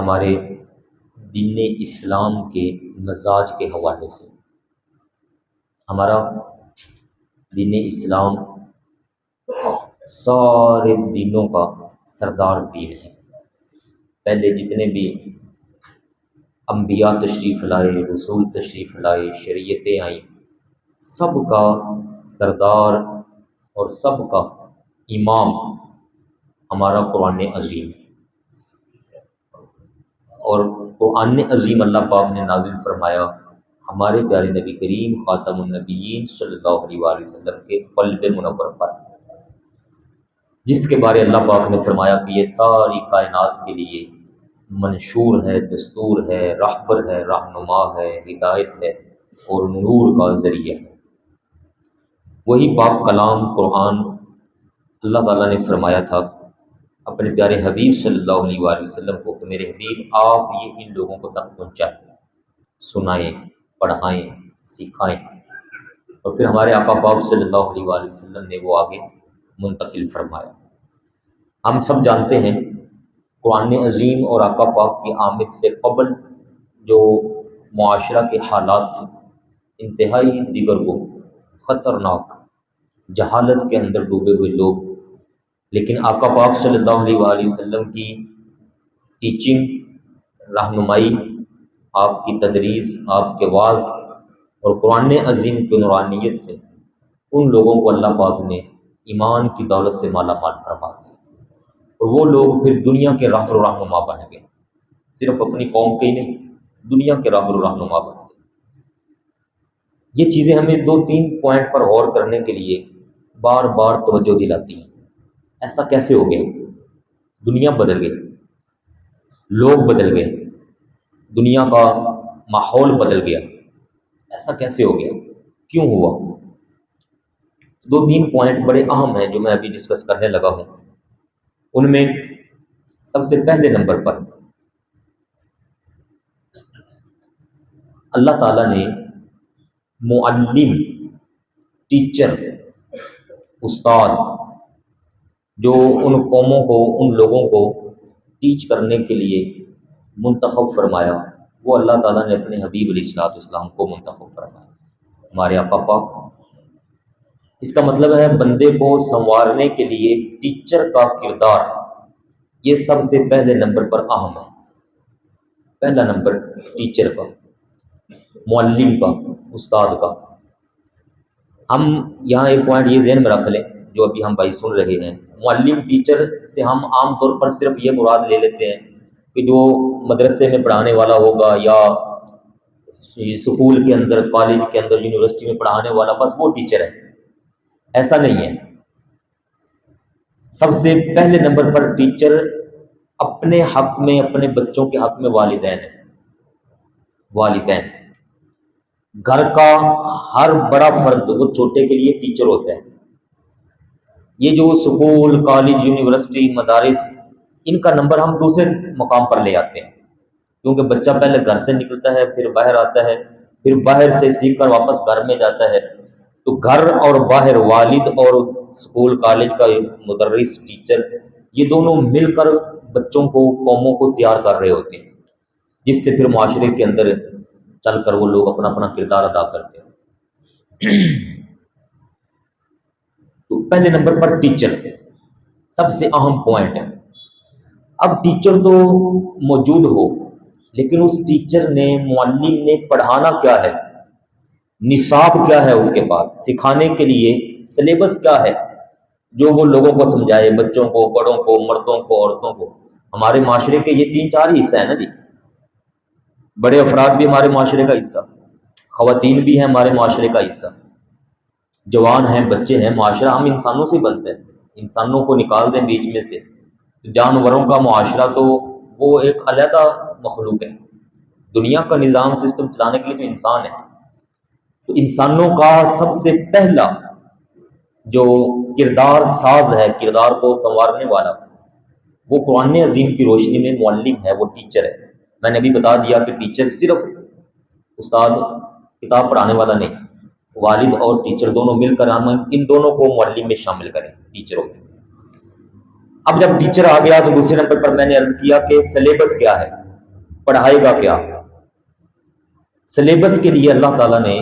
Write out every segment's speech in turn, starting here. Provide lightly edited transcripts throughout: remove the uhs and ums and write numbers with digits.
ہمارے دین اسلام کے مزاج کے حوالے سے۔ ہمارا دین اسلام سارے دینوں کا سردار دین ہے۔ پہلے جتنے بھی انبیاء تشریف لائے، رسول تشریف لائے، شریعتیں آئیں، سب کا سردار اور سب کا امام ہمارا قرآن عظیم ہے۔ اور قرآن عظیم اللہ پاک نے نازل فرمایا ہمارے پیارے نبی کریم خاتم النبیین صلی اللہ علیہ وآلہ وسلم کے قلب منور پر، جس کے بارے اللہ پاک نے فرمایا کہ یہ ساری کائنات کے لیے منشور ہے، دستور ہے، راہبر ہے، رہنما ہے، ہدایت ہے اور نور کا ذریعہ ہے۔ وہی پاک کلام قرآن اللہ تعالیٰ نے فرمایا تھا اپنے پیارے حبیب صلی اللہ علیہ وآلہ وسلم کو کہ میرے حبیب آپ یہ ان لوگوں کو تک پہنچائیں، سنائیں، پڑھائیں، سکھائیں، اور پھر ہمارے آقا پاک صلی اللہ علیہ وآلہ وسلم نے وہ آگے منتقل فرمایا۔ ہم سب جانتے ہیں قرآن عظیم اور آقا پاک کی آمد سے قبل جو معاشرہ کے حالات تھے انتہائی دیگر کو خطرناک، جہالت کے اندر ڈوبے ہوئے لوگ، لیکن آقا پاک صلی اللہ علیہ وآلہ وسلم کی ٹیچنگ، رہنمائی، آپ کی تدریس، آپ کے وعظ اور قرآن عظیم کی نورانیت سے ان لوگوں کو اللہ پاک نے ایمان کی دولت سے مالا مال فرما دیا، اور وہ لوگ پھر دنیا کے راہبر و رہنما بن گئے، صرف اپنی قوم کے ہی نہیں، دنیا کے راہبر و رہنما بن گئے۔ یہ چیزیں ہمیں دو تین پوائنٹ پر غور کرنے کے لیے بار بار توجہ دلاتی ہیں۔ ایسا کیسے ہو گیا؟ دنیا بدل گئی، لوگ بدل گئے، دنیا کا ماحول بدل گیا، ایسا کیسے ہو گیا؟ کیوں ہوا؟ دو تین پوائنٹ بڑے اہم ہیں جو میں ابھی ڈسکس کرنے لگا ہوں۔ ان میں سب سے پہلے نمبر پر اللہ تعالیٰ نے معلم، ٹیچر، استاد جو ان قوموں کو، ان لوگوں کو ٹیچ کرنے کے لیے منتخب فرمایا، وہ اللہ تعالیٰ نے اپنے حبیب علیہ الصلوۃ والسلام کو منتخب فرمایا، ہمارے آقا پاک۔ اس کا مطلب ہے بندے کو سنوارنے کے لیے ٹیچر کا کردار یہ سب سے پہلے نمبر پر اہم ہے۔ پہلا نمبر ٹیچر کا، معلم کا، استاد کا۔ ہم یہاں ایک پوائنٹ یہ ذہن میں رکھ لیں جو ابھی ہم بھائی سن رہے ہیں، معلم ٹیچر سے ہم عام طور پر صرف یہ مراد لے لیتے ہیں کہ جو مدرسے میں پڑھانے والا ہوگا یا اسکول کے اندر، کالج کے اندر، یونیورسٹی میں پڑھانے والا، بس وہ ٹیچر ہے۔ ایسا نہیں ہے۔ سب سے پہلے نمبر پر ٹیچر اپنے حق میں، اپنے بچوں کے حق میں والدین ہیں۔ والدین، گھر کا ہر بڑا فرد وہ چھوٹے کے لیے ٹیچر ہوتا ہے۔ یہ جو اسکول، کالج، یونیورسٹی، مدارس، ان کا نمبر ہم دوسرے مقام پر لے آتے ہیں، کیونکہ بچہ پہلے گھر سے نکلتا ہے، پھر باہر آتا ہے، پھر باہر سے سیکھ کر واپس گھر میں جاتا ہے، تو گھر اور باہر، والد اور اسکول کالج کا مدرس، ٹیچر، یہ دونوں مل کر بچوں کو، قوموں کو تیار کر رہے ہوتے ہیں، جس سے پھر معاشرے کے اندر چل کر وہ لوگ اپنا اپنا کردار ادا کرتے ہیں۔ تو پہلے نمبر پر ٹیچر سب سے اہم پوائنٹ ہے۔ اب ٹیچر تو موجود ہو، لیکن اس ٹیچر نے، معلم نے پڑھانا کیا ہے، نصاب کیا ہے، اس کے پاس سکھانے کے لیے سلیبس کیا ہے جو وہ لوگوں کو سمجھائے، بچوں کو، بڑوں کو، مردوں کو، عورتوں کو۔ ہمارے معاشرے کے یہ تین چار ہی حصہ ہیں نا جی، بڑے افراد بھی ہمارے معاشرے کا حصہ، خواتین بھی ہیں ہمارے معاشرے کا حصہ، جوان ہیں، بچے ہیں۔ معاشرہ ہم انسانوں سے بنتے ہیں، انسانوں کو نکال دیں بیچ میں سے، جانوروں کا معاشرہ تو وہ ایک علیحدہ مخلوق ہے۔ دنیا کا نظام سسٹم چلانے کے لیے تو انسان ہے۔ تو انسانوں کا سب سے پہلا جو کردار ساز ہے، کردار کو سنوارنے والا، وہ قرآن عظیم کی روشنی میں معلم ہے، وہ ٹیچر ہے۔ میں نے ابھی بتا دیا کہ ٹیچر صرف استاد، کتاب پڑھانے والا نہیں، والد اور ٹیچر دونوں مل کر ہم ان دونوں کو معلم میں شامل کریں، ٹیچروں میں۔ اب جب ٹیچر آ گیا تو دوسرے نمبر پر میں نے عرض کیا کہ سلیبس کیا ہے، پڑھائے گا کیا؟ سلیبس کے لیے اللہ تعالیٰ نے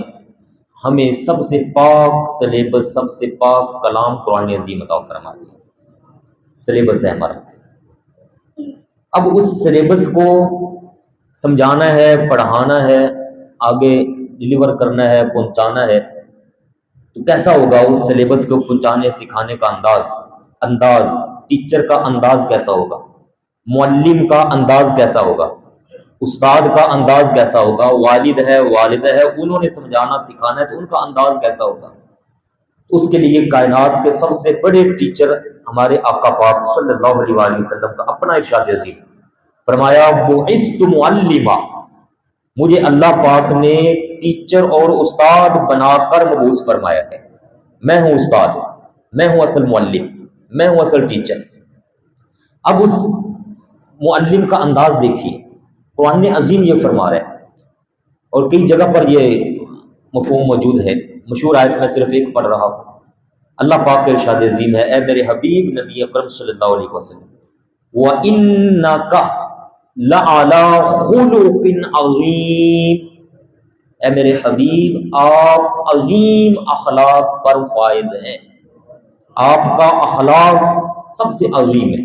ہمیں سب سے پاک سلیبس، سب سے پاک کلام قرآن عظیم عطا فرما دیا، سلیبس ہے ہمارا۔ اب اس سلیبس کو سمجھانا ہے، پڑھانا ہے، آگے ڈلیور کرنا ہے، پہنچانا ہے، تو کیسا ہوگا اس سلیبس کو پہنچانے سکھانے کا انداز ٹیچر کا انداز کیسا ہوگا، معلم کا انداز کیسا ہوگا، استاد کا انداز کیسا ہوگا، والد ہے والدہ ہے انہوں نے سمجھانا سکھانا ہے تو ان کا انداز کیسا ہوگا؟ اس کے لیے کائنات کے سب سے بڑے ٹیچر ہمارے آقا پاک صلی اللہ علیہ وآلہ وسلم کا اپنا ارشاد عظیم، فرمایا بعثت معلما، مجھے اللہ پاک نے ٹیچر اور استاد بنا کر مبعوث فرمایا ہے، میں ہوں استاد، میں ہوں اصل معلم، میں ہوں اصل ٹیچر۔ اب اس معلم کا انداز دیکھیے، قرآن عظیم یہ فرما رہا ہے، اور کئی جگہ پر یہ مفہوم موجود ہے، مشہور آیت میں صرف ایک پڑھ رہا ہوں۔ اللہ پاک کا ارشاد عظیم ہے، اے میرے حبیب نبی اکرم صلی اللہ علیہ وسلم، وَإِنَّكَ لَعَلَىٰ خُلُقٍ عَظِيمٍ، اے میرے حبیب آپ عظیم اخلاق پر فائز ہیں، آپ کا اخلاق سب سے عظیم ہے۔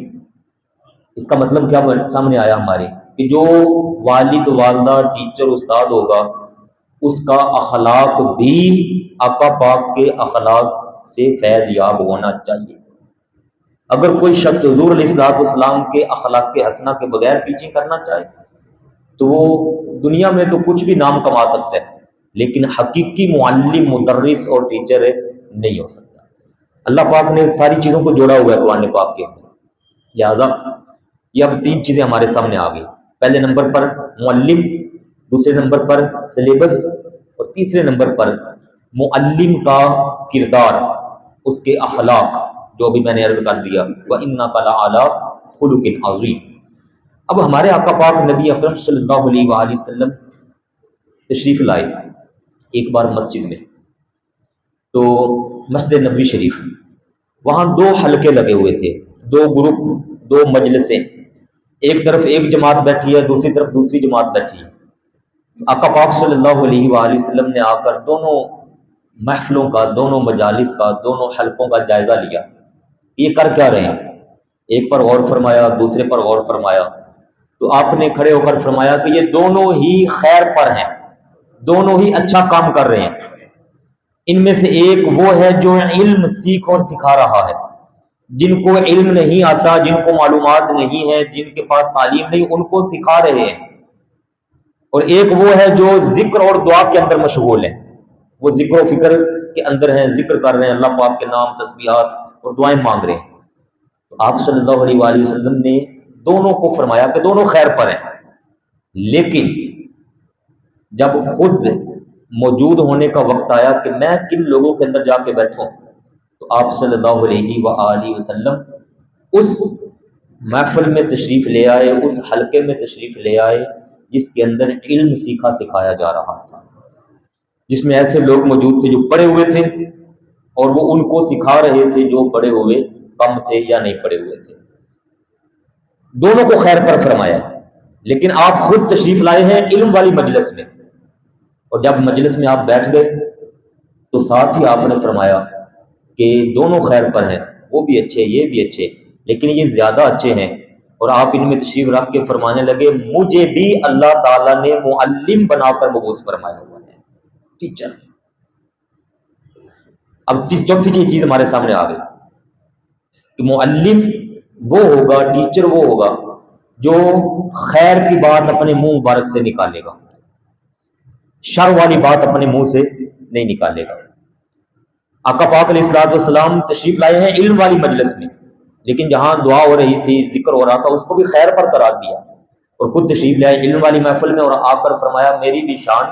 اس کا مطلب کیا سامنے آیا ہمارے، کہ جو والد والدہ ٹیچر استاد ہوگا اس کا اخلاق بھی آقا پاک کے اخلاق سے فیض یاب ہونا چاہیے۔ اگر کوئی شخص حضور علیہ الصلوۃ والسلام کے اخلاق حسنہ کے بغیر ٹیچنگ کرنا چاہے تو وہ دنیا میں تو کچھ بھی نام کما سکتا ہے، لیکن حقیقی معلم، مدرس اور ٹیچر نہیں ہو سکتا۔ اللہ پاک نے ساری چیزوں کو جوڑا ہوا ہے قرآن پاک کے اندر، لہٰذا یہ اب تین چیزیں ہمارے سامنے آ گئی، پہلے نمبر پر معلم، دوسرے نمبر پر سلیبس، اور تیسرے نمبر پر معلم کا کردار، اس کے اخلاق، جو بھی میں نے عرض کر دیا، وَإِنَّكَ لَعَلَىٰ خُلُقٍ عَظِيمٍ۔ اب ہمارے آقا پاک نبی اکرم صلی اللہ علیہ وآلہ وسلم تشریف لائے ایک بار مسجد میں، تو مسجد نبوی شریف، وہاں دو حلقے لگے ہوئے تھے، دو گروپ، دو مجلسیں، ایک طرف ایک جماعت بیٹھی ہے، دوسری طرف دوسری جماعت بیٹھی ہے۔ آقا پاک صلی اللہ علیہ وآلہ وسلم نے آ کر دونوں محفلوں کا، دونوں مجالس کا، دونوں حلقوں کا جائزہ لیا، یہ کر کیا رہے ہیں، ایک پر غور فرمایا، دوسرے پر غور فرمایا، تو آپ نے کھڑے ہو کر فرمایا کہ یہ دونوں ہی خیر پر ہیں، دونوں ہی اچھا کام کر رہے ہیں۔ ان میں سے ایک وہ ہے جو علم سیکھ اور سکھا رہا ہے، جن کو علم نہیں آتا، جن کو معلومات نہیں ہے، جن کے پاس تعلیم نہیں، ان کو سکھا رہے ہیں، اور ایک وہ ہے جو ذکر اور دعا کے اندر مشغول ہے، وہ ذکر و فکر کے اندر ہیں، ذکر کر رہے ہیں، اللہ پاک کے نام، تسبیحات اور دعائیں مانگ رہے ہیں۔ تو آپ صلی اللہ علیہ وآلہ وسلم نے دونوں کو فرمایا کہ دونوں خیر پر ہیں، لیکن جب خود موجود ہونے کا وقت آیا کہ میں کن لوگوں کے اندر جا کے بیٹھوں، تو آپ صلی اللہ علیہ وآلہ وسلم اس محفل میں تشریف لے آئے، اس حلقے میں تشریف لے آئے جس کے اندر علم سیکھا سکھایا جا رہا تھا، جس میں ایسے لوگ موجود تھے جو پڑھے ہوئے تھے اور وہ ان کو سکھا رہے تھے جو پڑھے ہوئے کم تھے یا نہیں پڑھے ہوئے تھے۔ دونوں کو خیر پر فرمایا، لیکن آپ خود تشریف لائے ہیں علم والی مجلس میں، اور جب مجلس میں آپ بیٹھ گئے تو ساتھ ہی آپ نے فرمایا کہ دونوں خیر پر ہیں، وہ بھی اچھے، یہ بھی اچھے، لیکن یہ زیادہ اچھے ہیں، اور آپ ان میں تشریف رکھ کے فرمانے لگے مجھے بھی اللہ تعالیٰ نے معلم بنا کر مبعوث فرمایا ہوا ہے، ٹیچر۔ اب چوتھی چیز ہمارے سامنے آ گئی کہ معلم وہ ہوگا، ٹیچر وہ ہوگا جو خیر کی بات اپنے منہ مبارک سے نکالے گا، شر والی بات اپنے منہ سے نہیں نکالے گا۔ آقا پاک علیہ الصلوۃ والسلام تشریف لائے ہیں علم والی مجلس میں، لیکن جہاں دعا ہو رہی تھی، ذکر ہو رہا تھا، اس کو بھی خیر پر قرار دیا، اور خود تشریف لائے علم والی محفل میں، اور آ کر فرمایا میری بھی شان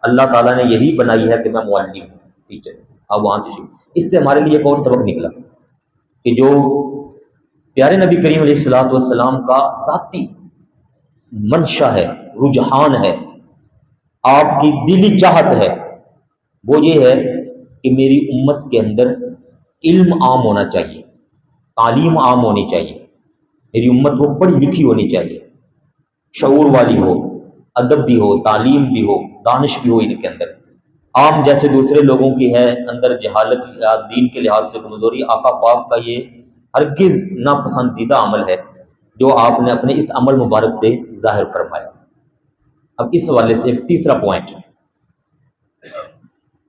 اللہ تعالیٰ نے یہی بنائی ہے کہ میں معلم ہوں، ٹیچر۔ اب وہاں تشریف، اس سے ہمارے لیے ایک اور سبق نکلا کہ جو پیارے نبی کریم علیہ الصلوۃ والسلام کا ذاتی منشا ہے، رجحان ہے، آپ کی دلی چاہت ہے، وہ یہ ہے کہ میری امت کے اندر علم عام ہونا چاہیے، تعلیم عام ہونی چاہیے، میری امت وہ پڑھی لکھی ہونی چاہیے۔ شعور والی ہو، ادب بھی ہو، تعلیم بھی ہو، دانش بھی ہو ان کے اندر۔ عام جیسے دوسرے لوگوں کی ہے اندر جہالت یا دین کے لحاظ سے کمزوری، آقا پاک کا یہ ہرگز ناپسندیدہ عمل ہے جو آپ نے اپنے اس عمل مبارک سے ظاہر فرمایا۔ اب اس حوالے سے ایک تیسرا پوائنٹ،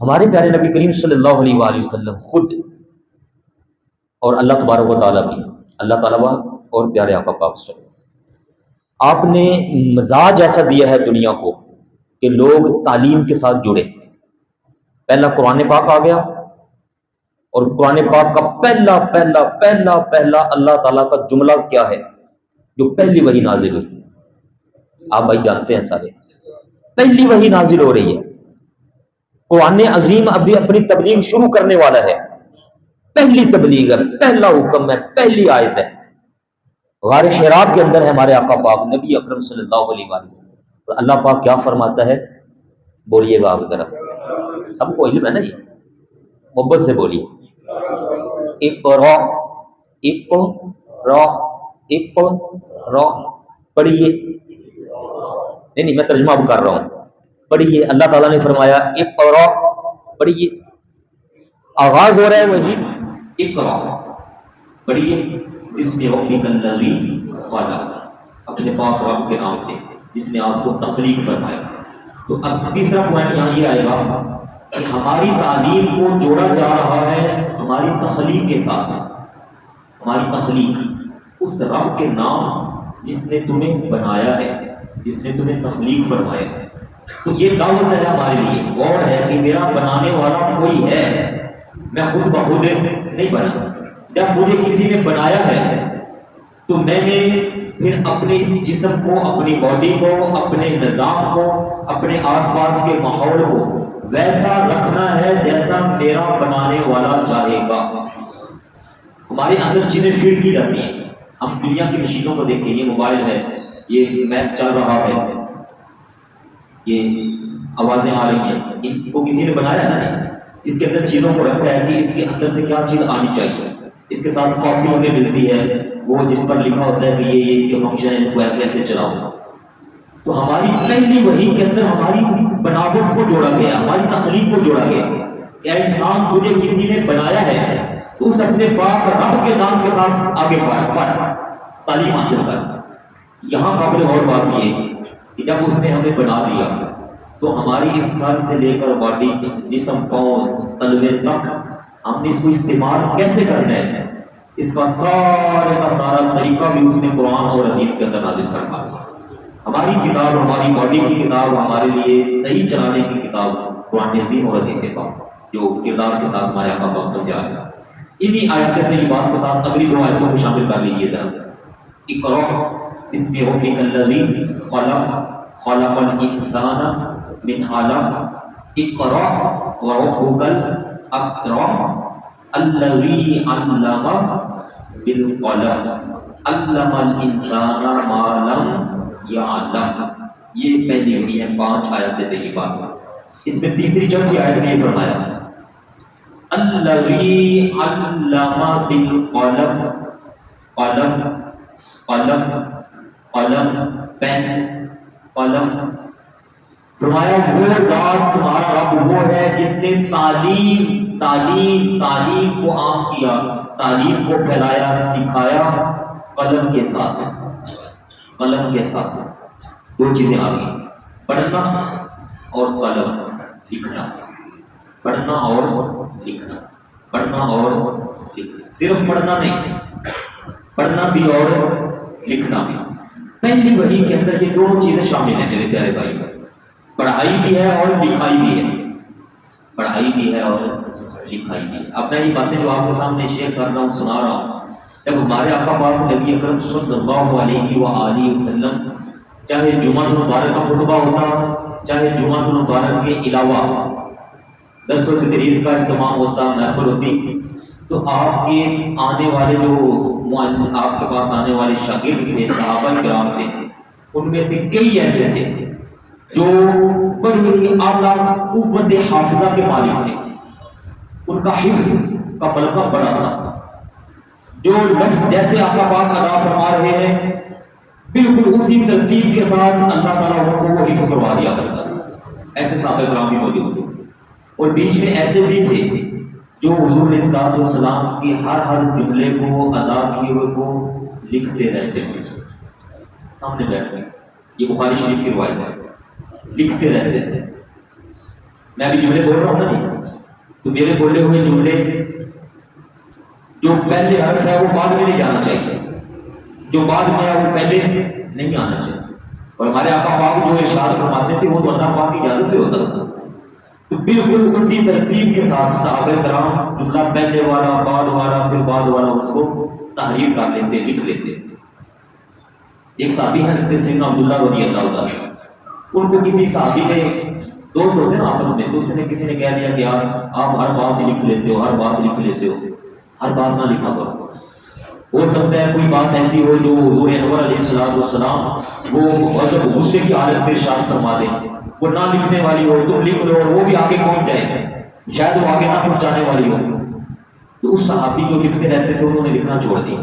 ہمارے پیارے نبی کریم صلی اللہ علیہ وآلہ وسلم خود اور اللہ تبارک و تعالیٰ بھی، اللہ تعالیٰ اور پیارے آقا پاک صلی اللہ علیہ وسلم، آپ نے مزاج ایسا دیا ہے دنیا کو کہ لوگ تعلیم کے ساتھ جڑے۔ پہلا قرآن پاک آ گیا، اور قرآن پاک کا پہلا پہلا پہلا پہلا اللہ تعالیٰ کا جملہ کیا ہے جو پہلی وحی نازل ہوئی؟ آپ بھائی جانتے ہیں سارے، پہلی وحی نازل ہو رہی ہے، قرآن عظیم ابھی اپنی تبلیغ شروع کرنے والا ہے، پہلی تبلیغ ہے، پہلا حکم ہے، پہلی آیت ہے، غار حراء کے اندر ہے ہمارے آقا پاک نبی اکرم صلی اللہ علیہ وآلہ وسلم۔ اور اللہ پاک کیا فرماتا ہے؟ بولیے گا آپ ذرا، سب کو علم ہے نا، یہ محبت سے بولیے، اقرا اقرا اقرا، پڑھیے، نہیں میں ترجمہ اب کر رہا ہوں، پڑھیے۔ اللہ تعالیٰ نے فرمایا اقرا، پڑھیے، آغاز ہو رہا ہے وہی اقرا، پڑھیے، بسم ربک الذی خلق، اپنے پاک رب کے نام سے جس نے آپ کو تخلیق فرمایا۔ تو اب تیسرا پوائنٹ یہاں یہ آئے گا کہ ہماری تعلیم کو جوڑا جا رہا ہے ہماری تخلیق کے ساتھ، ہماری تخلیق، اس رب کے نام جس نے تمہیں بنایا ہے، جس نے تمہیں تخلیق فرمایا ہے۔ تو یہ دعوت ہے ہمارے لیے، غور ہے کہ میرا بنانے والا کوئی ہے، میں خود بخود نہیں بنا۔ جب مجھے کسی نے بنایا ہے تو میں نے پھر اپنے اس جسم کو، اپنی باڈی کو، اپنے نظام کو، اپنے آس پاس کے ماحول کو ویسا رکھنا ہے جیسا میرا بنانے والا چاہے گا۔ ہمارے اندر چیزیں فیڈ کی جاتی ہیں، ہم دنیا کی مشینوں کو دیکھیں، یہ موبائل ہے، یہ میپ چل رہا ہے، یہ آوازیں آ رہی ہیں، ان کو کسی نے بنایا ہے نا، اس کے اندر چیزوں کو رکھا ہے کہ اس کے اندر سے کیا چیز آنی چاہیے۔ اس کے ساتھ کاپی ہمیں ملتی ہے، وہ جس پر لکھا ہوتا ہے کہ یہ اس کے فنکشن ہے، ان کو ایسے ایسے چلاؤ۔ تو ہماری پہلی وحی کے اندر ہماری بناوٹ کو جوڑا گیا، ہماری تخلیق کو جوڑا گیا۔ کیا انسان تجھے کسی نے بنایا ہے تو اس اپنے پاک رب کے نام کے ساتھ آگے بڑھ، تعلیم حاصل کر۔ یہاں قابل غور بات یہ کہ جب اس نے ہمیں بنا دیا تو ہماری اس سر سے لے کر باڈی، جسم، پاؤں، تلوے تک ہم نے اس کو استعمال کیسے کرنا ہے، اس کا سارے کا سارا طریقہ بھی اس نے قرآن اور حدیث کے اندر نازل کرنا ہے۔ ہماری کتاب، ہماری باڈی کی کتاب، ہمارے لیے صحیح چلانے کی کتاب قرآن عظیم اور حدیث پاک، جو کردار کے ساتھ ہمارے آقا پاک سمجھا ہے۔ انہی آیات طیبات کے ساتھ اگلی دو آیتوں کو شامل کر لیجیے ذرا۔ اقرأ بسم ربک الذی خلق، خلق الانسان من علق، اقرأ وربک الاکرم الذی علم بالقلم، علم الانسان ما لم یعلم۔ یہ پہلی ہوئی ہے 5 آیات طیبات۔ اس میں تیسری چوتھی آیت میں یہ فرمایا الذی علم بالقلم، قلم، قلم، قلم، پین، قلم، فرمایا وہ ذات تمہارا رب وہ ہے جس نے تعلیم کو عام کیا، تعلیم کو پھیلایا، سکھایا قلم کے ساتھ۔ قلم کے ساتھ 2 چیزیں آ گئی، پڑھنا اور قلم، لکھنا، پڑھنا اور لکھنا، پڑھنا اور لکھنا، صرف پڑھنا نہیں، پڑھنا بھی اور لکھنا بھی۔ پہلی وحی کے اندر یہ دونوں چیزیں شامل ہیں میرے پیارے بھائی، پڑھائی بھی ہے اور لکھائی بھی ہے، پڑھائی بھی ہے اور لکھائی بھی ہے۔ اب میں یہ باتیں جو آپ کے سامنے شیئر کر رہا ہوں، سنا رہا ہوں، جب ہمارے آقا پاک نبی اکرم صلی اللہ علیہ وآلہ وسلم چاہے جمعہ المبارک کا خطبہ ہوتا، چاہے جمعہ المبارک کے علاوہ درس و تدریس کا اہتمام ہوتا، محفل ہوتی، تو آپ کے آنے والے جو آپ کے پاس آنے والے شاگرد تھے، صحابہ کرام تھے، ان میں سے کئی ایسے تھے جو بڑی اعلیٰ قوت حافظہ کے مالک تھے، ان کا حفظ کا ملکہ بڑا تھا، جو لفظ جیسے آقا پاک ادا فرما رہے ہیں بالکل اسی ترتیب کے ساتھ اللہ تعالیٰ ان کو وہ حفظ کروا دیا کرتا تھا۔ ایسے صحابہ کرام بھی موجود تھے، اور بیچ میں ایسے بھی تھے جو حضور علیہ الصلوۃ والسلام کی ہر جملے کو ادا کیے ہوئے کو لکھتے رہتے تھے، سامنے بیٹھ کے۔ یہ بخاری شریف کی روایت ہے، لکھتے رہتے تھے۔ میں ابھی جملے بول رہا ہوں نا جی، تو میرے بولے ہوئے جملے جو پہلے حرف ہے وہ بعد میں نہیں جانا چاہیے، جو بعد میں ہے وہ پہلے نہیں آنا چاہیے۔ اور ہمارے آقا پاک جو ارشاد فرماتے تھے وہ تو اللہ پاک کی اجازت سے ہوتا تھا، تو بالکل اسی ترتیب کے ساتھ صحابہ کرام جملہ پہلے والا، بعد والا، پھر بعد والا اس کو تحریر کر لیتے، لکھ لیتے۔ ایک صحابی ہیں حضرت سیدنا عبداللہ رضی اللہ عنہ، ان کو کسی صحابی نے، دوست ہوتے ہیں نا آپس میں، تو کسی نے کہہ دیا کہ یار آپ ہر بات لکھ لیتے ہو، ہر بات لکھ لیتے ہو، ہر بات نہ لکھا کرو۔ ہو سکتا ہے کوئی بات ایسی ہو جو حضور انور علیہ السلام وہ غصے کی حالت میں ارشاد فرما دیں، وہ نہ لکھنے والی ہو، تم لکھ لو اور وہ بھی آگے پہنچ جائے، شاید وہ آگے نہ پہنچانے والی ہو۔ تو اس صحابی جو لکھتے رہتے تھے انہوں نے لکھنا چھوڑ دیا۔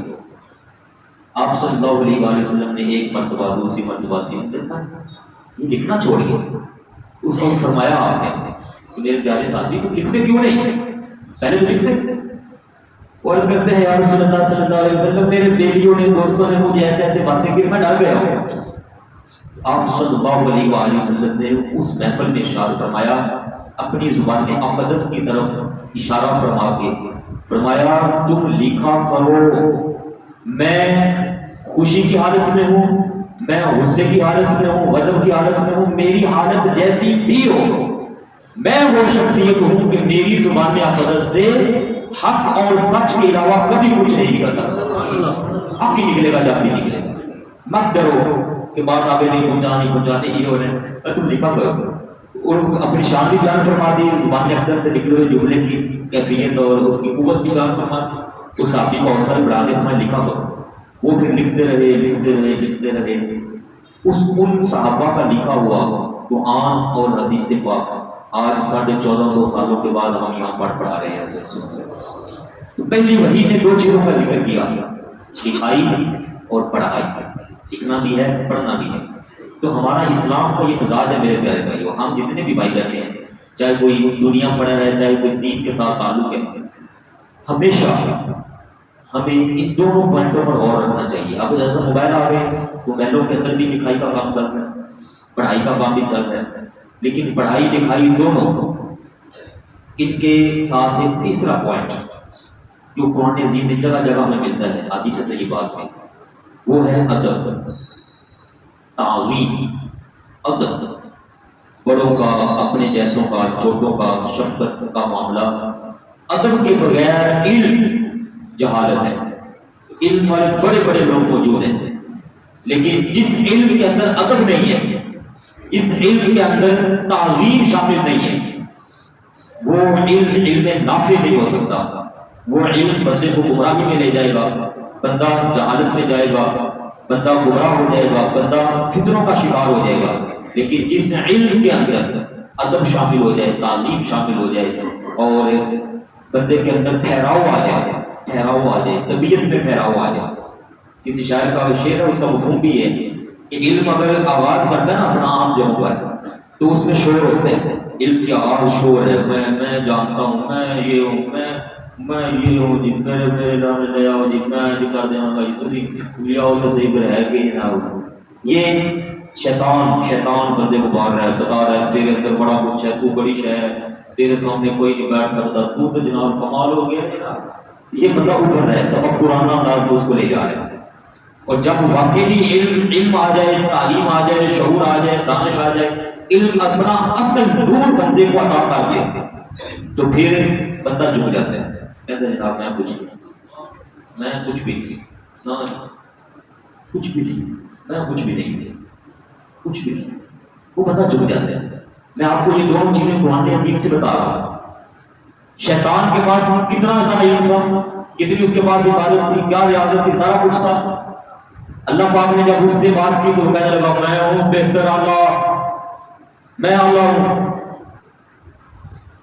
آپ صلی اللہ علیہ وآلہ وسلم نے ایک مرتبہ، دوسری مرتبہ سے یہ لکھنا چھوڑ دیا۔ اس کو فرمایا آپ نے کہ میرے پیارے ساتھی تم لکھتے کیوں نہیں؟ پہلے تو لکھتے۔ عرض کرتے ہیں یا رسول اللہ صلی اللہ علیہ وسلم، میرے بیٹیوں نے، دوستوں نے مجھے ایسے ایسے باتیں کی، میں ڈر گیا ہوں۔ آپ صلی اللہ علیہ وآلہ وسلم نے اس محفل میں ارشاد فرمایا، اپنی زبان اقدس کی طرف اشارہ فرما کے فرمایا تم لکھا کرو، میں خوشی کی حالت میں ہوں، میں غصے کی حالت میں ہوں، غضب کی حالت میں ہوں، میری حالت جیسی بھی ہو، میں وہ شخصیت ہوں کہ میری زبان اقدس سے حق اور سچ کے علاوہ کبھی کچھ نہیں نکل سکتا۔ حق ہی نکلے گا جب بھی نکلے گا۔ مت ڈرو کہ بات آگے نہیں پہنچانے یہ ہو رہے، تم لکھا کرو۔ اور اپنی شان بھی بیان فرما دی، زبان اقدس سے نکلے ہوئے جملے کی کیفیت اور اس کی قوت بھی بیان فرما دی۔ اس آپ کی حوصلہ بڑھا دے، ہمیں لکھا کرو۔ وہ پھر لکھتے رہے، لکھتے رہے، لکھتے رہے۔ ان صحابہ کا لکھا ہوا قرآن اور حدیث پاک آج 1450 سالوں کے بعد ہم یہاں پڑھا رہے ہیں۔ تو پہلی وحی نے دو چیزوں کا ذکر کیا، لکھائی اور پڑھائی۔ لکھنا بھی ہے، پڑھنا بھی ہے۔ تو ہمارا اسلام کا یہ مزاج ہے میرے پیارے بھائیوں، ہم جتنے بھی بھائی بیٹھے ہیں، چاہے کوئی دنیا پڑھا ہے، چاہے کوئی دین کے ساتھ تعلق ہے، ہمیشہ ہمیں ان دونوں پوائنٹوں پر غور رکھنا چاہیے۔ اب جیسا موبائل آ گئے تو موبائلوں کے اندر بھی لکھائی کا کام چل رہا ہے، پڑھائی کا کام بھی چل رہا ہے، لیکن پڑھائی لکھائی دونوں، ان کے ساتھ ایک تیسرا پوائنٹ جو قرآن عظیم میں جگہ جگہ میں ملتا ہے حدیث طیبات میں، وہ ہے ادب، تعظیم، ادب، بڑوں کا، اپنے جیسوں کا، چھوٹوں کا، شفقت کا معاملہ۔ ادب کے بغیر علم جہالت ہے۔ علم والے بڑے بڑے لوگ موجود ہیں، لیکن جس علم کے اندر ادب نہیں ہے، اس علم کے اندر تعظیم شامل نہیں ہے، وہ علم نافع نہیں ہو سکتا۔ وہ علم بندے کو گمراہی میں لے جائے گا، بندہ جہالت میں جائے گا، بندہ گمراہ ہو جائے گا، بندہ فتنوں کا شکار ہو جائے گا۔ لیکن جس علم کے اندر ادب شامل ہو جائے، تعظیم شامل ہو جائے، اور بندے کے اندر ٹھہراؤ آ جائے، طبیعت میں ٹھہراؤ آ جائے۔ کسی شاعر کا شعر ہے، اس کا مفہوم بھی ہے کہ علم اگر آواز کرتا ہے نا اپنا عام جگہوں پر، تو اس میں شور ہوتے ہیں۔ علم کی آواز شور ہے، میں جانتا ہوں، میں یہ ہوں، میں یہ ہوں جی، میرے نام لیا ہو جی، میں یہ کر دیا گا، لیا ہو تو صحیح پر ہے کہ نہ ہو۔ یہ شیطان بندے کو مار رہا ہے، ستا رہا ہے، تیرے اندر بڑا کچھ ہے، تو بڑی شے ہے، تیرے سامنے کوئی نہیں بیٹھ سکتا، تو جناب کمال ہو گیا جناب۔ یہ بندہ ابھر رہا ہے، سبق پرانا انداز میں اس کو لے جا رہا ہے۔ اور جب واقعی علم آ جائے، تعلیم آ جائے، شعور آ جائے، دانش آ جائے، علم اپنا اصل نور بندے کو عطا کر دے، تو پھر بندہ جھک جاتا ہے، کہتا ہے جناب میں کچھ بھی نہیں، وہ بندہ جھک جاتا ہے۔ میں آپ کو یہ دونوں چیزیں قرآن عظیم سے بتا رہا ہوں۔ شیطان کے پاس کتنا سارا علم تھا، کتنی اس کے پاس عبادت تھی، کیا ریاضت تھی، سارا کچھ تھا۔ اللہ پاک نے جب اس سے بات کی تو کہنے لگا میں ہوں بہتر اللہ، میں اللہ ہوں۔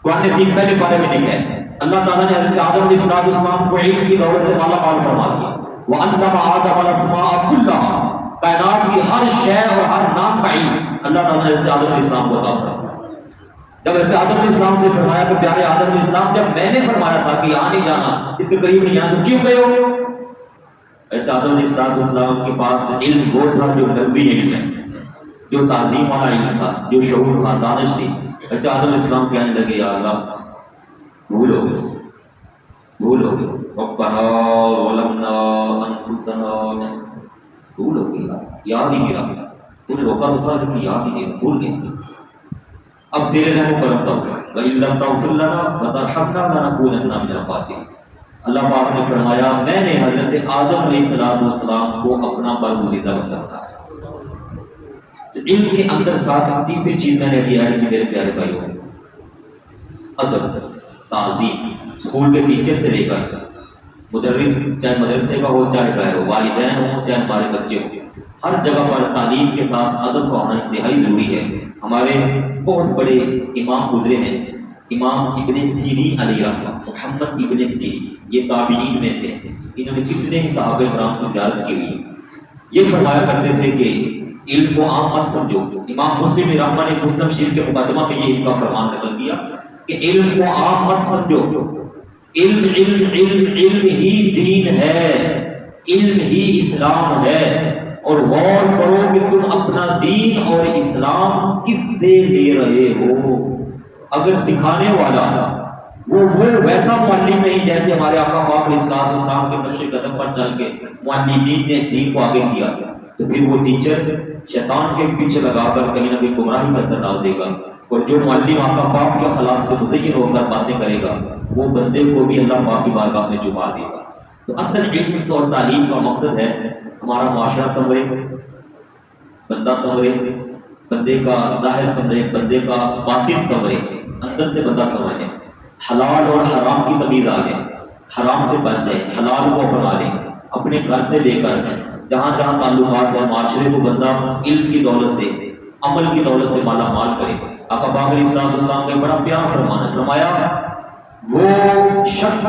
قرآن عظیم پہلے بارے میں لکھا ہے، اللہ تعالیٰ نے حضرت آدم علیہ السلام کو علم کی دولت سے مالا مال فرما دیا۔ وَعَلَّمَ آدَمَ الْأَسْمَاءَ كُلَّهَا، کائنات کی ہر شے اور ہر نام کا علم اللہ تعالیٰ نے حضرت آدم علیہ السلام کو عطا فرمایا۔ جب حضرت آدم علیہ السلام سے فرمایا کہ پیارے آدم علیہ السلام، جب میں نے فرمایا تھا کہ یہاں نہیں جانا، اس کے قریب نہیں جانا، تو کیوں گئے ہو؟ حضرت آدم علیہ السلام کے پاس علم وہ تھا جو نبوی علم ہے، جو تعظیم والا علم تھا، جو شعور تھا، دانش تھی۔ حضرت آدم علیہ السلام کہنے لگے یا اللہ بھول ہو گئے، بھول ہو گئے، ربنا ظلمنا انفسنا، بھول ہو گیا، یاد ہی گرا، انہیں روکا تو تھا لیکن یاد ہی گیا، بھول گئے۔ اب تیرے رحم و کرم کا وَإِن لَّمْ تَغْفِرْ لَنَا وَتَرْحَمْنَا لَنَكُونَنَّ مِنَ الْخَاسِرِينَ۔ اللہ پاک نے فرمایا میں نے حضرت آدم علیہ السلام کو اپنا برگزیدہ بنایا۔ تو علم کے اندر ساتھ تیسری چیز میں نے ابھی ایڈ کی، میرے پیارے بھائیوں، ادب، تعظیم۔ اسکول کے ٹیچر سے لے کر مدرس، چاہے مدرسے کا ہو چاہے غیر ہو، والدین ہوں چاہے ہمارے بچے ہوں، ہر جگہ پر تعلیم کے ساتھ ادب کا ہونا انتہائی ضروری ہے۔ ہمارے بہت بڑے امام گزرے ہیں، امام ابن سیرین علیہ رحمہ، محمد ابن سیرین، یہ تابعین میں سے ہیں۔ انہوں نے کتنے ہی صحابہ کرام کی زیارت کی ہوئی۔ یہ فرمایا کرتے تھے کہ علم کو عام مت سمجھو۔ امام مسلم رحمہ نے مسلم شریف کے مقدمہ میں یہ ان کا فرمان نقل کیا کہ علم کو عام مت سمجھو، علم علم علم علم ہی دین ہے، علم ہی اسلام ہے، اور غور کرو کہ تم اپنا دین اور اسلام کس سے لے رہے ہو۔ اگر سکھانے والا وہ ویسا معلم نہیں جیسے ہمارے آقا پاک علیہ السلام کے نقش قدم پر چل کے معلمین نے دین کو آگے کیا، تو پھر وہ ٹیچر شیطان کے پیچھے لگا کر کہیں نہ کہیں گمراہی کا اندر ڈال دے گا، اور جو معلم آقا پاک کے خلاف سے مزین ہو کر باتیں کرے گا وہ بندے کو بھی اللہ پاک کی بارگاہ میں جھکا دے گا۔ تو اصل علم اور تعلیم کا مقصد ہے ہمارا معاشرہ سنورے، بندہ سنورے، بندے کا ظاہر سنورے، بندے کا باطن سنورے، اندر سے بندہ سنورے، حلال اور حرام کی تمیز آ جائے، حرام سے بچ جائے، حلال کو اپنا لے، اپنے گھر سے لے کر جہاں جہاں تعلقات ہیں معاشرے کو بندہ علم کی دولت سے، عمل کی دولت سے مالا مال کرے۔ آقا پاک علیہ السلام کا بڑا پیارا فرمان ہے، فرمایا وہ شخص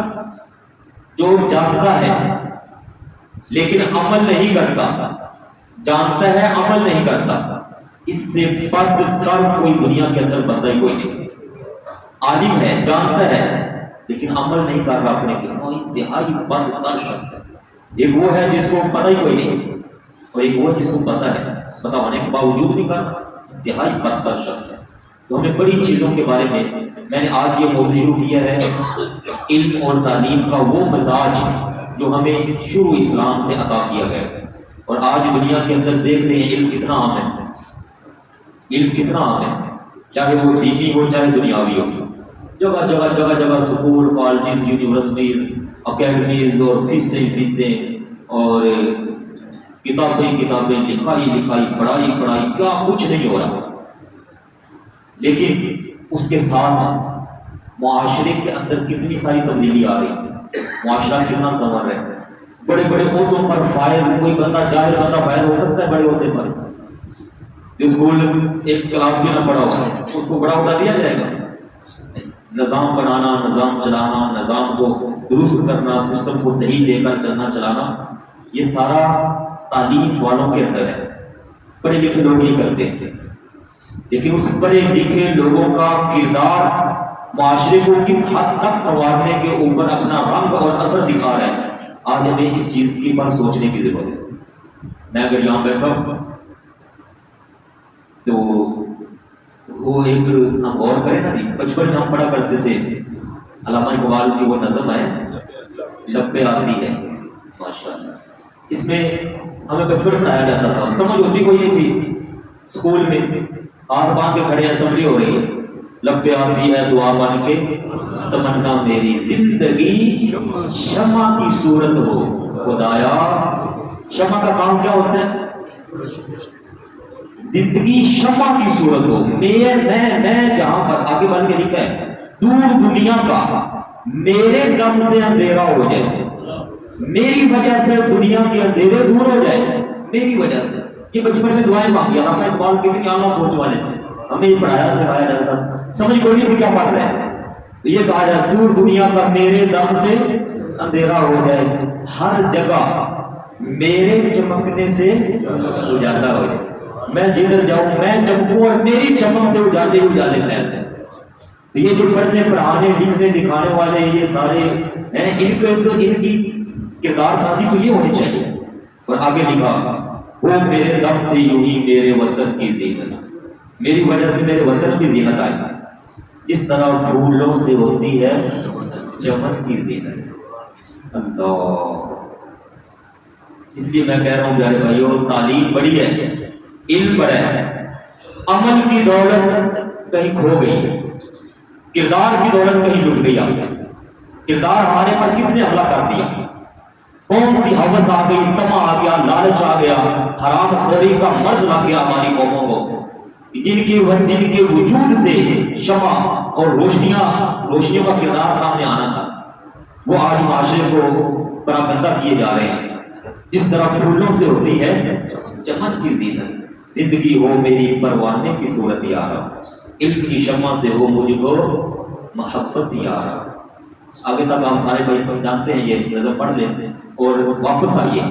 جو جانتا ہے لیکن عمل نہیں کرتا، جانتا ہے عمل نہیں کرتا، اس سے بد تر کوئی دنیا کے اندر بندہ ہی کوئی نہیں۔ عالم ہے، جانتا ہے لیکن عمل نہیں کر رہا اپنے کے، وہ انتہائی بد تر شخص ہے۔ ایک وہ ہے جس کو پتہ ہی کوئی نہیں، اور ایک وہ جس کو پتہ ہے، پتہ ہونے کے باوجود نہیں کرتا، انتہائی بد تر شخص ہے۔ تو ہمیں بڑی چیزوں کے بارے میں نے آج یہ موضوع شروع کیا ہے، علم اور تعلیم کا وہ مزاج جو ہمیں شروع اسلام سے عطا کیا گیا ہے۔ اور آج دنیا کے اندر دیکھ رہے ہیں علم کتنا عام ہے، علم کتنا عام ہے، چاہے وہ دینی ہو چاہے دنیاوی ہو، جگہ جگہ جگہ جگہ سکول، کالجز، یونیورسٹیز، اکیڈمیز، اور فیسیں اور کتابیں، لکھائی، پڑھائی، کیا کچھ نہیں ہو رہا۔ لیکن اس کے ساتھ معاشرے کے اندر کتنی ساری تبدیلی آ رہی ہے، معاشرہ کتنا سنور ہے، بڑے بڑے عہدوں پر فائز کوئی بندہ، جاہل بندہ فائز ہو سکتا ہے بڑے عہدے پر۔ اسکول ایک کلاس بھی نہ پڑھا ہو اس کو بڑا عہدہ دیا جائے گا؟ نظام بنانا، نظام چلانا، نظام کو درست کرنا، سسٹم کو صحیح دے کر چلنا چلانا، یہ سارا تعلیم والوں کے اندر ہے، پڑھے لکھے لوگ یہ کرتے ہیں۔ لیکن اس پڑھے لکھے لوگوں کا کردار معاشرے کو کس حد تک سنوارنے کے اوپر اپنا رنگ اور اثر دکھا رہا ہے، آج ہمیں اس چیز کی پر سوچنے کی ضرورت ہے۔ میں اگر یہاں بیٹھا ہوں تو وہ ایک ہم غور کریں نا، بچپن میں ہم پڑھا کرتے تھے، علامہ اقبال کی وہ نظم ہے لب پہ آتی ہے، ماشاءاللہ، اس میں ہمیں بچپن پڑھایا جاتا تھا، سمجھ ہوتی کوئی نہیں تھی۔ اسکول میں ہاتھ باندھ کے کھڑے، اسمبلی ہو رہی ہے، لب پہ آتی ہے دعا بن کے تمنا میری، زندگی شمع کی صورت ہو خدایا۔ شمع کا کام کیا ہوتا ہے؟ زندگی شمع کی صورت ہو، میں جہاں پر آگے بڑھ کے لکھا ہے، دور دنیا کا میرے دم سے اندھیرا ہو جائے، میری وجہ سے دنیا کے اندھیرے دور ہو جائے، میری وجہ سے۔ یہ بچپن میں دعائیں مانگی، علامہ اقبال کتنی اعلیٰ سوچ والے تھے، ہمیں یہ پڑھایا سکھایا جاتا، سمجھ کوئی نہیں کیا پڑھ رہے ہیں۔ یہ کہا جائے دور دنیا کا میرے دم سے اندھیرا ہو جائے، ہر جگہ میرے چمکنے سے اجالا ہو جائے، میں جدھر جاؤں میں چمکوں اور میری چمک سے اجالے اجالے پھیلتے ہیں۔ تو یہ جو پڑھنے پڑھانے لکھنے دکھانے والے یہ سارے ہیں، ان کی کردار سازی تو یہ ہونی چاہیے۔ اور آگے لکھا وہ میرے دم سے یوں ہی میرے وطن کی زینت، میری وجہ سے میرے وطن کی زینت آئی، جس طرح پھولوں سے ہوتی ہے چمن کی زینت۔ اللہ، اس لیے میں کہہ رہا ہوں پیارے بھائیو، تعلیم بڑی ہے، علم بڑا ہے، عمل کی دولت کہیں کھو گئی ہے، کردار کی دولت کہیں لٹ گئی آپ سے۔ کردار ہمارے پر کس نے حملہ کر دیا؟ کون سی حوث آ گئی، طمع آ گیا، لالچ آ گیا، حرام خوری کا مرض آ گیا ہماری قوموں کو، جن کے وجود سے شمع اور روشنیوں کا کردار سامنے آنا تھا، وہ آج معاشرے کو پراگندہ کیے جا رہے ہیں۔ جس طرح پھولوں سے ہوتی ہے چمن کی زینت، زندگی ہو میری پروانے کی صورت یارا، علم کی شمع سے ہو مجھ کو محبت یارا۔ آگے تک آپ سارے بھائی تو جانتے ہیں، یہ نظر پڑھ لیں اور واپس آئیے،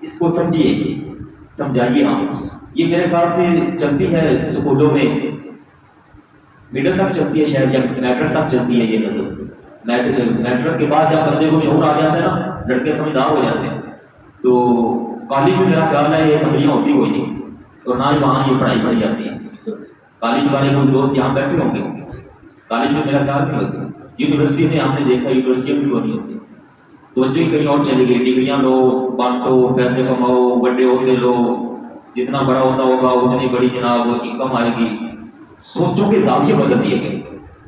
اس کو سمجھیے، سمجھائیے آپ۔ یہ میرے خیال سے چلتی ہے سکولوں میں، مڈل تک چلتی ہے شاید، یا میٹرک تک چلتی ہے یہ نظر۔ میٹرک کے بعد جب بندے کو شعور آ جاتا ہے نا، لڑکے سمجھدار ہو جاتے ہیں، تو کالج میں میرا خیال ہے یہ اسمبلیاں ہوتی ہوئی نہیں، اور نہ ہی وہاں یہ پڑھائی پڑھی جاتی ہے۔ کالج والے کوئی دوست یہاں بیٹھے ہوں گے، کالج میں میرا خیال نہیں ہوتی۔ یونیورسٹی میں ہم نے دیکھا یونیورسٹیاں بھی نہیں ہوتی، توجہ ہی کہیں اور چلی گئی، ڈگریاں لو، بانٹو، پیسے کماؤ، بڑے ہوتے لو، جتنا بڑا ہوتا ہوگا اتنی بڑی جناب انکم آئے گی۔ سوچوں کے زاویے بدل دیے گئے۔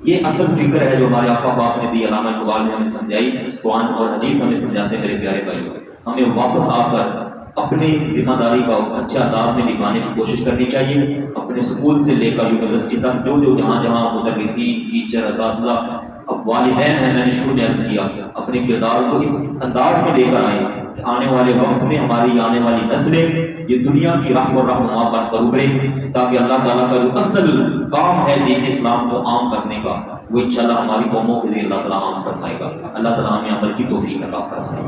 یہ اصل فکر ہے جو ہمارے آقا باپ نے دی، علامہ اقبال نے ہمیں سمجھائی، قرآن اور حدیث ہمیں سمجھاتے ہیں۔ میرے پیارے بھائیوں، ہمیں واپس آ کر اپنی ذمہ داری کا اچھے انداز میں نبھانے کی کوشش کرنی چاہیے۔ اپنے اسکول سے لے کر یونیورسٹی تک جو جہاں مدرسین، ٹیچر، اساتذہ، اب والدین ہیں، میں نے شروع میں عرض کیا، اپنے کردار کو اس انداز میں لے کر آئیں کہ آنے والے وقت میں ہماری آنے والی نسلیں یہ دنیا کی راہ و رہنما بن کر ابھرے، تاکہ اللہ تعالیٰ کا جو اصل کام ہے دین اسلام کو عام کرنے کا، وہ انشاءاللہ ہماری قوموں کے لیے اللہ تعالیٰ عام فرمائے گا۔ اللہ تعالیٰ ہمیں عمل کی توفیق عطا فرمائے۔